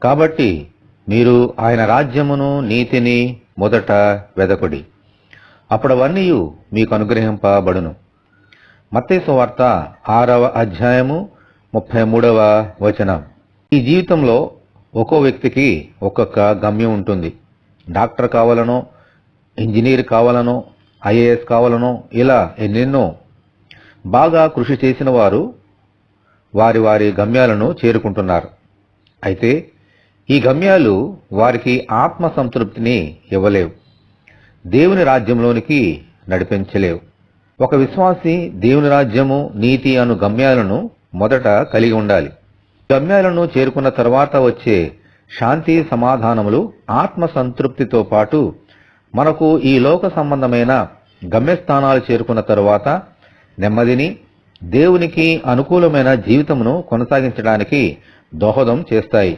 కాబట్టి మీరు ఆయన రాజ్యమును నీతిని మొదట వెదకుడి, అప్పుడవన్నీ మీకు అనుగ్రహింపబడును. మత్తయి సువార్త 6వ అధ్యాయము 33వ వచనం. ఈ జీవితంలో ఒక్కో వ్యక్తికి ఒక్కొక్క గమ్యం ఉంటుంది. డాక్టర్ కావాలనో, ఇంజనీర్ కావాలనో, ఐఏఎస్ కావాలనో, ఇలా ఎన్నెన్నో. బాగా కృషి చేసిన వారు వారి వారి గమ్యాలను చేరుకుంటున్నారు. అయితే ఈ గమ్యాలు వారికి ఆత్మ సంతృప్తిని ఇవ్వలేవు, దేవుని రాజ్యంలోనికి నడిపించలేవు. ఒక విశ్వాసి దేవుని రాజ్యము, నీతి అను గమ్యాలను మొదట కలిగి ఉండాలి. గమ్యాలను చేరుకున్న తర్వాత వచ్చే శాంతి సమాధానములు ఆత్మ సంతృప్తితో పాటు మనకు ఈ లోక సంబంధమైన గమ్యస్థానాలు చేరుకున్న తరువాత నెమ్మదిని, దేవునికి అనుకూలమైన జీవితమును కొనసాగించడానికి దోహదం చేస్తాయి.